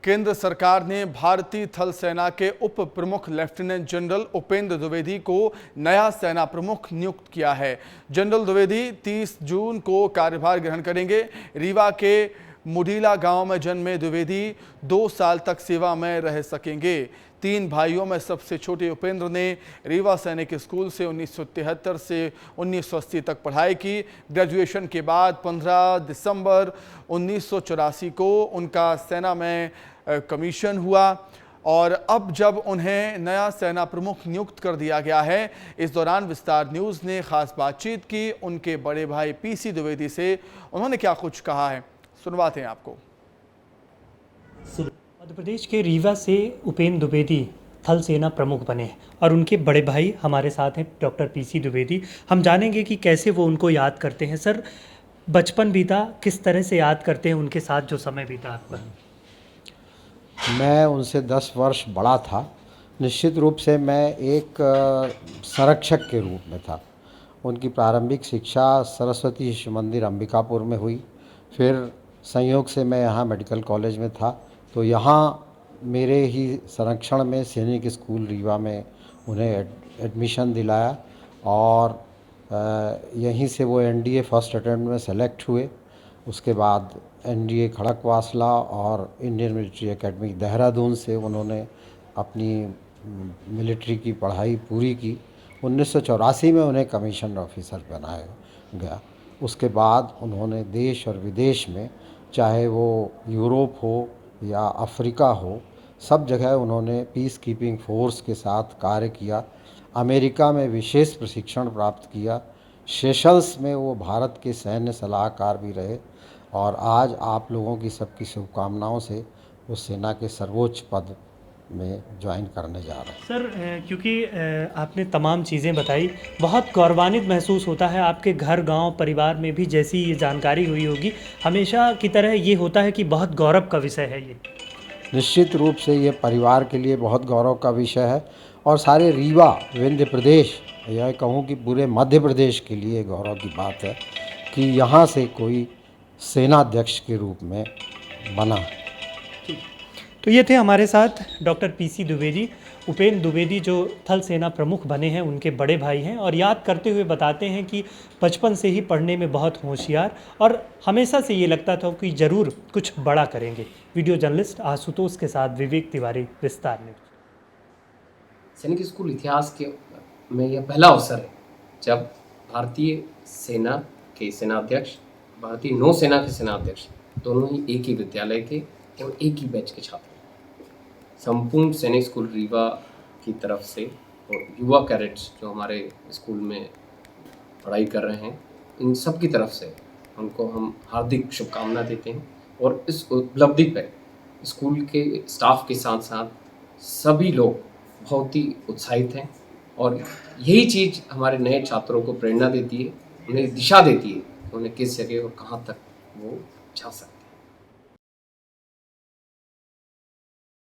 केंद्र सरकार ने भारतीय थल सेना के उप प्रमुख लेफ्टिनेंट जनरल उपेंद्र द्विवेदी को नया सेना प्रमुख नियुक्त किया है। जनरल द्विवेदी 30 जून को कार्यभार ग्रहण करेंगे। रीवा के मुडीला गांव में जन्मे द्विवेदी 2 साल तक सेवा में रह सकेंगे। 3 भाइयों में सबसे छोटे उपेंद्र ने रीवा सैनिक स्कूल से 1973 से 1980 तक पढ़ाई की। ग्रेजुएशन के बाद 15 दिसंबर 1984 को उनका सेना में कमीशन हुआ और अब जब उन्हें नया सेना प्रमुख नियुक्त कर दिया गया है, इस दौरान विस्तार न्यूज़ ने खास बातचीत की उनके बड़े भाई पीसी द्विवेदी से। उन्होंने क्या कुछ कहा है, सुनवाते हैं आपको। मध्य प्रदेश के रीवा से उपेंद्र द्विवेदी थल सेना प्रमुख बने और उनके बड़े भाई हमारे साथ हैं डॉक्टर पीसी द्विवेदी। हम जानेंगे कि कैसे वो उनको याद करते हैं। सर, बचपन बीता, किस तरह से याद करते हैं उनके साथ जो समय बीता आपका? मैं उनसे 10 वर्ष बड़ा था। निश्चित रूप से मैं एक संरक्षक के रूप में था। उनकी प्रारंभिक शिक्षा सरस्वती शिशु मंदिर अंबिकापुर में हुई। फिर संयोग से मैं यहाँ मेडिकल कॉलेज में था, तो यहाँ मेरे ही संरक्षण में सैनिक स्कूल रीवा में उन्हें एडमिशन दिलाया और यहीं से वो एनडीए फर्स्ट अटेम्प्ट में सेलेक्ट हुए। उसके बाद एनडीए खड़कवासला और इंडियन मिलिट्री एकेडमी देहरादून से उन्होंने अपनी मिलिट्री की पढ़ाई पूरी की। 1984 में उन्हें कमीशन ऑफिसर बनाया गया। उसके बाद उन्होंने देश और विदेश में, चाहे वो यूरोप हो या अफ्रीका हो, सब जगह उन्होंने पीस कीपिंग फोर्स के साथ कार्य किया। अमेरिका में विशेष प्रशिक्षण प्राप्त किया। सेशल्स में वो भारत के सैन्य सलाहकार भी रहे और आज आप लोगों की सबकी शुभकामनाओं से वो सेना के सर्वोच्च पद में ज्वाइन करने जा रहे हैं। सर, क्योंकि आपने तमाम चीज़ें बताई, बहुत गौरवान्वित महसूस होता है। आपके घर, गांव, परिवार में भी जैसी ये जानकारी हुई होगी, हमेशा की तरह ये होता है कि बहुत गौरव का विषय है ये। निश्चित रूप से ये परिवार के लिए बहुत गौरव का विषय है और सारे रीवा, विंध्य प्रदेश, यह कहूँ कि पूरे मध्य प्रदेश के लिए गौरव की बात है कि यहाँ से कोई सेनाध्यक्ष के रूप में बना। तो ये थे हमारे साथ डॉक्टर पीसी द्विवेदी। उपेंद्र द्विवेदी जो थल सेना प्रमुख बने हैं, उनके बड़े भाई हैं और याद करते हुए बताते हैं कि बचपन से ही पढ़ने में बहुत होशियार और हमेशा से ये लगता था कि ज़रूर कुछ बड़ा करेंगे। वीडियो जर्नलिस्ट आशुतोष के साथ विवेक तिवारी, विस्तार न्यूज़। सैनिक स्कूल इतिहास के में यह पहला अवसर है जब भारतीय सेना के सेनाध्यक्ष, भारतीय नौसेना के सेनाध्यक्ष दोनों ही एक ही विद्यालय के एवं एक ही बैच के छात्र। संपूर्ण सैनिक स्कूल रीवा की तरफ से और युवा कैडेट्स जो हमारे स्कूल में पढ़ाई कर रहे हैं, इन सब की तरफ से उनको हम हार्दिक शुभकामना देते हैं और इस उपलब्धि पर स्कूल के स्टाफ के साथ साथ सभी लोग बहुत ही उत्साहित हैं और यही चीज़ हमारे नए छात्रों को प्रेरणा देती है, उन्हें दिशा देती है कि उन्हें किस जगह और कहाँ तक वो जा सकते हैं।